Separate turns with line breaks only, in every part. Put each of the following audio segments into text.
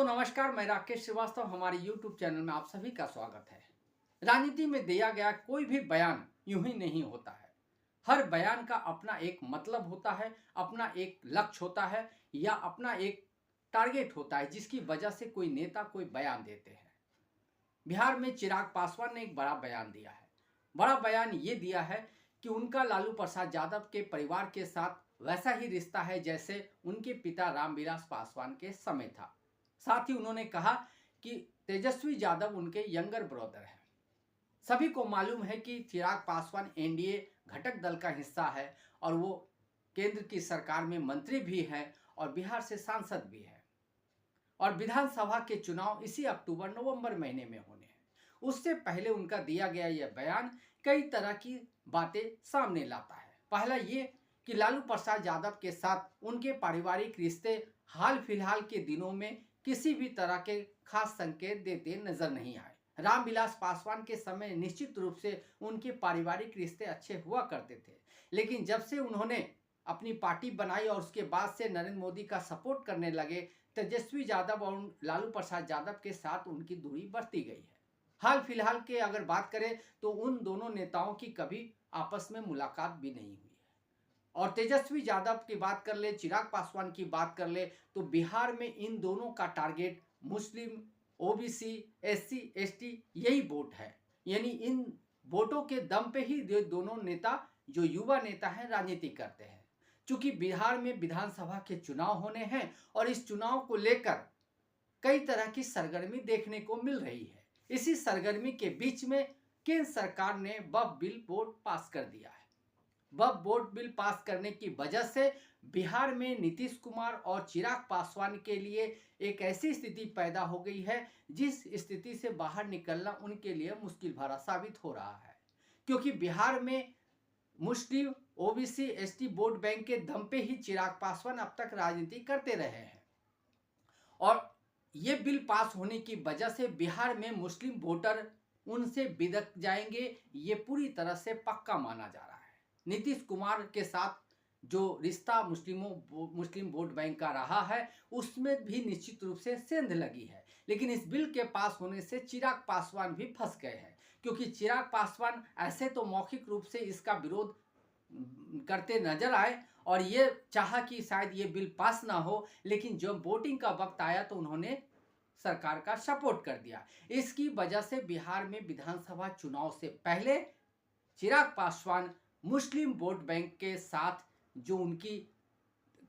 दोस्तों नमस्कार, मैं राकेश श्रीवास्तव। हमारे YouTube चैनल में आप सभी का स्वागत है। राजनीति में दिया गया कोई भी बयान यूं ही नहीं होता है। हर बयान का अपना एक मतलब होता है, अपना एक लक्ष्य होता है या अपना एक टारगेट होता है जिसकी वजह से कोई नेता कोई बयान देते हैं। बिहार में चिराग पासवान ने एक बड़ा बयान दिया है। बड़ा बयान ये दिया है कि उनका लालू प्रसाद यादव के परिवार के साथ वैसा ही रिश्ता है जैसे उनके पिता रामविलास पासवान के समय था। साथ ही उन्होंने कहा कि तेजस्वी यादव उनके यंगर ब्रदर हैं। सभी को मालूम है कि चिराग पासवान एनडीए घटक दल का हिस्सा है और वो केंद्र की सरकार में मंत्री भी हैं और बिहार से सांसद भी हैं। और विधानसभा के चुनाव इसी अक्टूबर नवंबर महीने में होने हैं। उससे पहले उनका दिया गया यह बयान कई तरह की बातें सामने लाता है। पहला ये कि लालू प्रसाद यादव के साथ उनके पारिवारिक रिश्ते हाल फिलहाल के दिनों में किसी भी तरह के खास संकेत देते नजर नहीं आए। रामविलास पासवान के समय निश्चित रूप से उनके पारिवारिक रिश्ते अच्छे हुआ करते थे, लेकिन जब से उन्होंने अपनी पार्टी बनाई और उसके बाद से नरेंद्र मोदी का सपोर्ट करने लगे, तेजस्वी यादव और लालू प्रसाद यादव के साथ उनकी दूरी बढ़ती गई है। हाल फिलहाल के अगर बात करें तो उन दोनों नेताओं की कभी आपस में मुलाकात भी नहीं हुई है। और तेजस्वी यादव की बात कर ले, चिराग पासवान की बात कर ले, तो बिहार में इन दोनों का टारगेट मुस्लिम, ओबीसी, एससी, एसटी यही वोट है। यानी इन वोटों के दम पे ही ये दोनों नेता, जो युवा नेता हैं, राजनीति करते हैं। चूंकि बिहार में विधानसभा के चुनाव होने हैं और इस चुनाव को लेकर कई तरह की सरगर्मी देखने को मिल रही है। इसी सरगर्मी के बीच में केंद्र सरकार ने वक्फ बिल बोर्ड पास कर दिया है। वक्फ बोर्ड बिल पास करने की वजह से बिहार में नीतीश कुमार और चिराग पासवान के लिए एक ऐसी स्थिति पैदा हो गई है जिस स्थिति से बाहर निकलना उनके लिए मुश्किल भरा साबित हो रहा है। क्योंकि बिहार में मुस्लिम, ओबीसी, एसटी वोट बैंक के दम पे ही चिराग पासवान अब तक राजनीति करते रहे हैं और ये बिल पास होने की वजह से बिहार में मुस्लिम वोटर उनसे बिदक जाएंगे, ये पूरी तरह से पक्का माना जा रहा है। नीतीश कुमार के साथ जो रिश्ता मुस्लिम वोट बैंक का रहा है उसमें भी निश्चित रूप से सेंध लगी है। लेकिन इस बिल के पास होने से चिराग पासवान भी फंस गए हैं, क्योंकि चिराग पासवान ऐसे तो मौखिक रूप से इसका विरोध करते नजर आए और ये चाहा कि शायद ये बिल पास ना हो, लेकिन जब वोटिंग का वक्त आया तो उन्होंने सरकार का सपोर्ट कर दिया। इसकी वजह से बिहार में विधानसभा चुनाव से पहले चिराग पासवान मुस्लिम वोट बैंक के साथ जो उनकी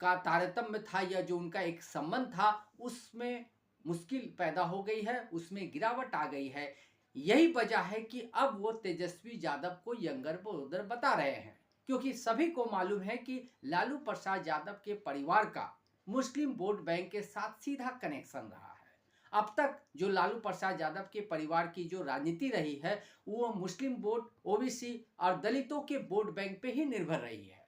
का तारतम्य था या जो उनका एक संबंध था उसमें मुश्किल पैदा हो गई है, उसमें गिरावट आ गई है। यही वजह है कि अब वो तेजस्वी यादव को यंगर ब्रदर बता रहे हैं, क्योंकि सभी को मालूम है कि लालू प्रसाद यादव के परिवार का मुस्लिम वोट बैंक के साथ सीधा कनेक्शन रहा है। अब तक जो लालू प्रसाद यादव के परिवार की जो राजनीति रही है वो मुस्लिम वोट, ओबीसी और दलितों के वोट बैंक पे ही निर्भर रही है।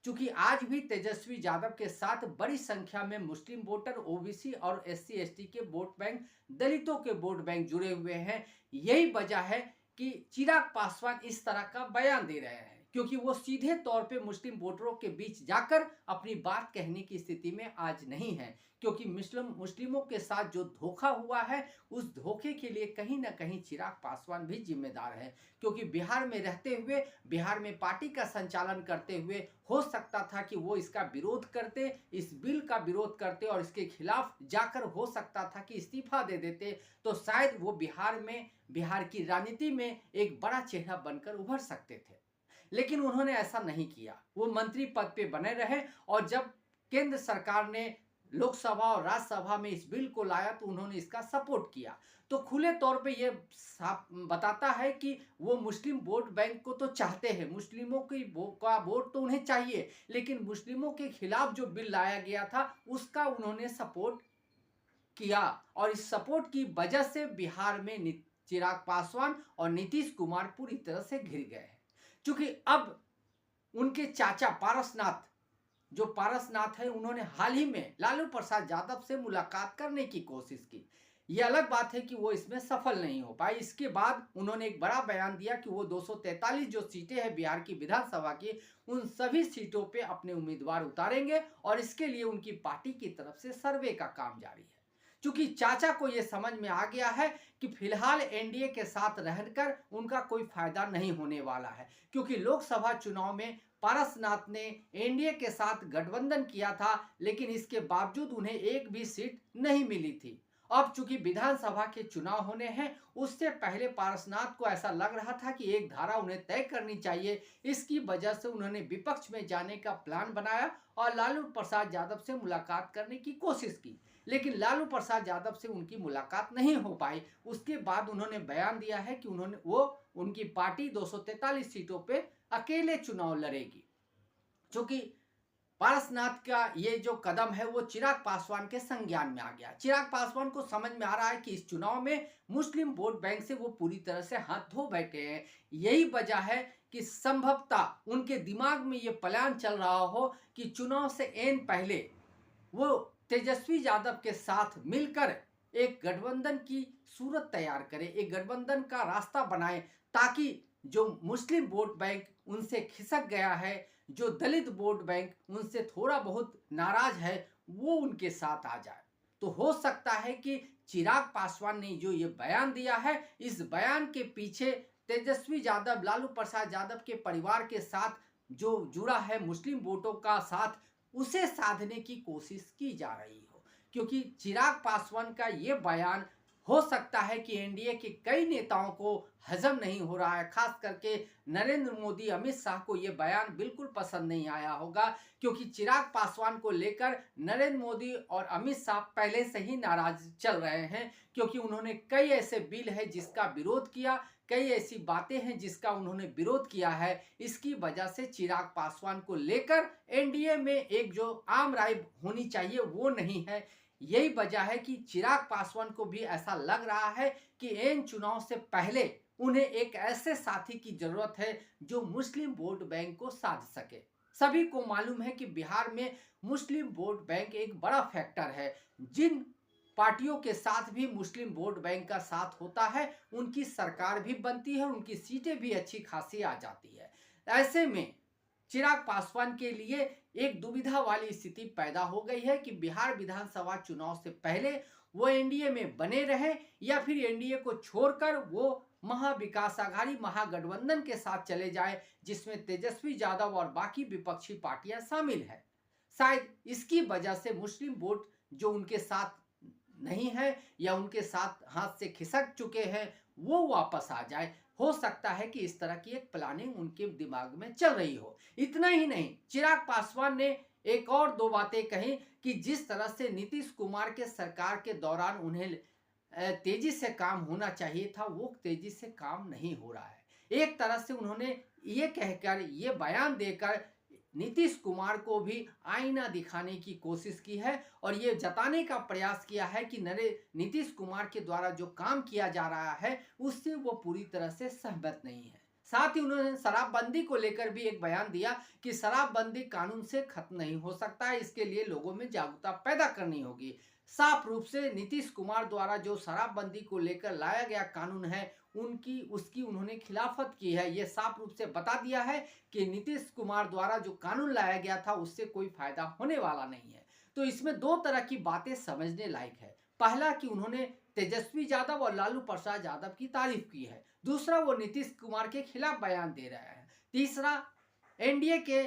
क्योंकि आज भी तेजस्वी यादव के साथ बड़ी संख्या में मुस्लिम वोटर, ओबीसी और एससी एसटी के वोट बैंक, दलितों के वोट बैंक जुड़े हुए हैं। यही वजह है कि चिराग पासवान इस तरह का बयान दे रहे हैं, क्योंकि वो सीधे तौर पे मुस्लिम वोटरों के बीच जाकर अपनी बात कहने की स्थिति में आज नहीं है। क्योंकि मुस्लिमों के साथ जो धोखा हुआ है उस धोखे के लिए कहीं ना कहीं चिराग पासवान भी जिम्मेदार है। क्योंकि बिहार में रहते हुए, बिहार में पार्टी का संचालन करते हुए हो सकता था कि वो इसका विरोध करते, इस बिल का विरोध करते और इसके खिलाफ जाकर हो सकता था कि इस्तीफा दे देते, तो शायद वो बिहार में, बिहार की राजनीति में एक बड़ा चेहरा बनकर उभर सकते थे। लेकिन उन्होंने ऐसा नहीं किया। वो मंत्री पद पे बने रहे और जब केंद्र सरकार ने लोकसभा और राज्यसभा में इस बिल को लाया तो उन्होंने इसका सपोर्ट किया। तो खुले तौर पे ये बताता है कि वो मुस्लिम वोट बैंक को तो चाहते हैं, मुस्लिमों का वोट तो उन्हें चाहिए, लेकिन मुस्लिमों के खिलाफ जो बिल लाया गया था उसका उन्होंने सपोर्ट किया। और इस सपोर्ट की वजह से बिहार में चिराग पासवान और नीतीश कुमार पूरी तरह से घिर गए हैं। क्योंकि अब उनके चाचा पारसनाथ, जो पारसनाथ है, उन्होंने हाल ही में लालू प्रसाद यादव से मुलाकात करने की कोशिश की। ये अलग बात है कि वो इसमें सफल नहीं हो पाए। इसके बाद उन्होंने एक बड़ा बयान दिया कि वो 243 जो सीटें हैं बिहार की विधानसभा की, उन सभी सीटों पे अपने उम्मीदवार उतारेंगे और इसके लिए उनकी पार्टी की तरफ से सर्वे का काम जारी है। क्योंकि चाचा को यह समझ में आ गया है कि फिलहाल एनडीए के साथ रहकर उनका कोई फायदा नहीं होने वाला है, क्योंकि लोकसभा चुनाव में पारसनाथ ने एनडीए के साथ गठबंधन किया था, लेकिन इसके बावजूद उन्हें एक भी सीट नहीं मिली थी। अब चूंकि विधानसभा के चुनाव होने हैं, उससे पहले पारसनाथ को ऐसा लग रहा था कि एक धारा उन्हें तय करनी चाहिए। इसकी वजह से उन्होंने विपक्ष में जाने का प्लान बनाया और लालू प्रसाद यादव से मुलाकात करने की कोशिश की, लेकिन लालू प्रसाद यादव से उनकी मुलाकात नहीं हो पाई। उसके बाद उन्होंने बयान दिया है कि उनकी पार्टी 243 सीटों पे अकेले चुनाव लड़ेगी। क्योंकि पारसनाथ का ये जो कदम है वो चिराग पासवान के संज्ञान में आ गया। चिराग पासवान को समझ में आ रहा है कि इस चुनाव में मुस्लिम वोट बैंक से वो पूरी तरह से हाथ धो बैठे हैं। यही वजह है कि संभवतः उनके दिमाग में ये प्लान चल रहा हो कि चुनाव से एन पहले वो तेजस्वी यादव के साथ मिलकर एक गठबंधन की सूरत तैयार करें, एक गठबंधन का रास्ता बनाएं, ताकि जो मुस्लिम वोट बैंक उनसे खिसक गया है, जो दलित वोट बैंक उनसे थोड़ा बहुत नाराज है, वो उनके साथ आ जाए। तो हो सकता है कि चिराग पासवान ने जो ये बयान दिया है, इस बयान के पीछे तेजस्वी यादव, लालू प्रसाद यादव के परिवार के साथ जो जुड़ा है मुस्लिम वोटों का साथ, उसे साधने की कोशिश की जा रही हो। क्योंकि चिराग पासवान का ये बयान हो सकता है कि एनडीए के कई नेताओं को हजम नहीं हो रहा है, खास करके नरेंद्र मोदी, अमित शाह को यह बयान बिल्कुल पसंद नहीं आया होगा, क्योंकि चिराग पासवान को लेकर नरेंद्र मोदी और अमित शाह पहले से ही नाराज चल रहे हैं, क्योंकि उन्होंने कई ऐसे बिल है जिसका विरोध किया, कई ऐसी बातें हैं जिसका उन्होंने विरोध किया है। इसकी वजह से चिराग पासवान को लेकर एनडीए में एक जो आम राय होनी चाहिए वो नहीं है। यही वजह है कि चिराग पासवान को भी ऐसा लग रहा है कि इन चुनाव से पहले उन्हें एक ऐसे साथी की जरूरत है जो मुस्लिम वोट बैंक को साध सके। सभी को मालूम है कि बिहार में मुस्लिम वोट बैंक एक बड़ा फैक्टर है। जिन पार्टियों के साथ भी मुस्लिम वोट बैंक का साथ होता है, उनकी सरकार भी बनती है, उनकी सीटें भी अच्छी खासी आ जाती है। ऐसे में चिराग पासवान के लिए एक दुविधा वाली स्थिति पैदा हो गई है कि बिहार विधानसभा चुनाव से पहले वो एनडीए में बने रहे या फिर एनडीए को छोड़कर वो महाविकास आघाड़ी, महागठबंधन के साथ चले जाए, जिसमें तेजस्वी यादव और बाकी विपक्षी पार्टियां शामिल है। शायद इसकी वजह से मुस्लिम वोट जो उनके साथ नहीं है या उनके साथ हाथ से खिसक चुके हैं, वो वापस आ जाए। हो सकता है कि इस तरह की एक प्लानिंग उनके दिमाग में चल रही हो। इतना ही नहीं, चिराग पासवान ने एक और दो बातें कही कि जिस तरह से नीतीश कुमार के सरकार के दौरान उन्हें तेजी से काम होना चाहिए था, वो तेजी से काम नहीं हो रहा है। एक तरह से उन्होंने ये कहकर, ये बयान देकर नीतीश कुमार को भी आईना दिखाने की कोशिश की है और ये जताने का प्रयास किया है कि नीतीश कुमार के द्वारा जो काम किया जा रहा है उससे वो पूरी तरह से सहमत नहीं है। साथ ही उन्होंने शराबबंदी को लेकर भी एक बयान दिया कि शराबबंदी कानून से खत्म नहीं हो सकता है, इसके लिए लोगों में जागरूकता पैदा करनी होगी। साफ रूप से नीतीश कुमार द्वारा जो शराबबंदी को लेकर लाया गया कानून है, उसकी उन्होंने खिलाफत की है। ये साफ रूप से बता दिया है कि नीतीश कुमार द्वारा जो कानून लाया गया था उससे कोई फायदा होने वाला नहीं है। तो इसमें दो तरह की बातें समझने लायक है। पहला कि उन्होंने तेजस्वी यादव और लालू प्रसाद यादव की तारीफ की है, दूसरा वो नीतीश कुमार के खिलाफ बयान दे रहे हैं, तीसरा एनडीए के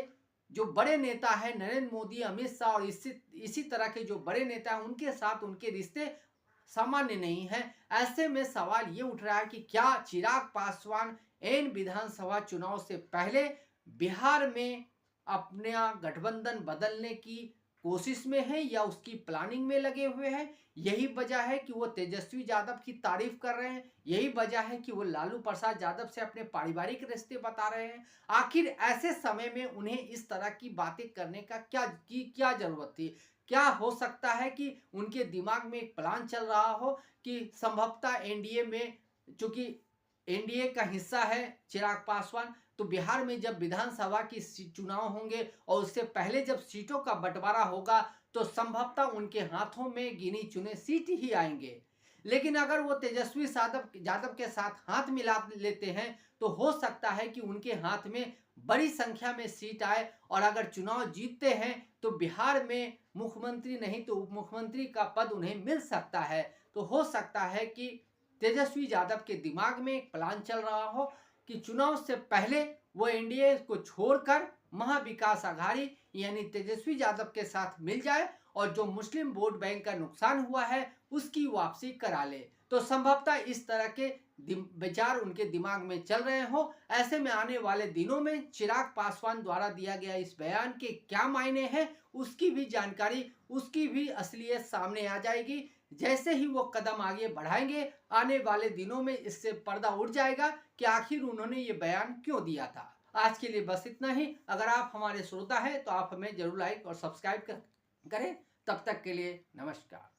जो बड़े नेता है नरेंद्र मोदी, अमित शाह और इसी तरह के जो बड़े नेता हैं उनके साथ उनके रिश्ते सामान्य नहीं है। ऐसे में सवाल ये उठ रहा है कि क्या चिराग पासवान इन विधानसभा चुनाव से पहले बिहार में अपना गठबंधन बदलने की कोशिश में है या उसकी प्लानिंग में लगे हुए हैं। यही वजह है कि वो तेजस्वी यादव की तारीफ कर रहे हैं, यही वजह है कि वो लालू प्रसाद यादव से अपने पारिवारिक रिश्ते बता रहे हैं। आखिर ऐसे समय में उन्हें इस तरह की बातें करने का क्या जरूरत थी। क्या हो सकता है कि उनके दिमाग में एक प्लान चल रहा हो कि संभवतः एनडीए में, चूंकि एनडीए का हिस्सा है चिराग पासवान, तो बिहार में जब विधानसभा की चुनाव होंगे और उससे पहले जब सीटों का बंटवारा होगा तो संभवतः उनके हाथों में गिनी चुने सीट ही आएंगे। लेकिन अगर वो तेजस्वी यादव के साथ हाथ मिला लेते हैं तो हो सकता है कि उनके हाथ में बड़ी संख्या में सीट आए और अगर चुनाव जीतते हैं तो बिहार में मुख्यमंत्री नहीं तो उप मुख्यमंत्री का पद उन्हें मिल सकता है। तो हो सकता है कि तेजस्वी यादव के दिमाग में एक प्लान चल रहा हो कि चुनाव से पहले वो एनडीए को छोड़कर महाविकास आघाड़ी यानी तेजस्वी यादव के साथ मिल जाए और जो मुस्लिम वोट बैंक का नुकसान हुआ है उसकी वापसी करा ले। तो संभवतः इस तरह के विचार उनके दिमाग में चल रहे हो। ऐसे में आने वाले दिनों में चिराग पासवान द्वारा दिया गया इस बयान के क्या मायने हैं उसकी भी जानकारी, उसकी भी असलियत सामने आ जाएगी। जैसे ही वो कदम आगे बढ़ाएंगे आने वाले दिनों में इससे पर्दा उठ जाएगा कि आखिर उन्होंने ये बयान क्यों दिया था। आज के लिए बस इतना ही। अगर आप हमारे श्रोता हैं तो आप हमें जरूर लाइक और सब्सक्राइब करें। तब तक के लिए नमस्कार।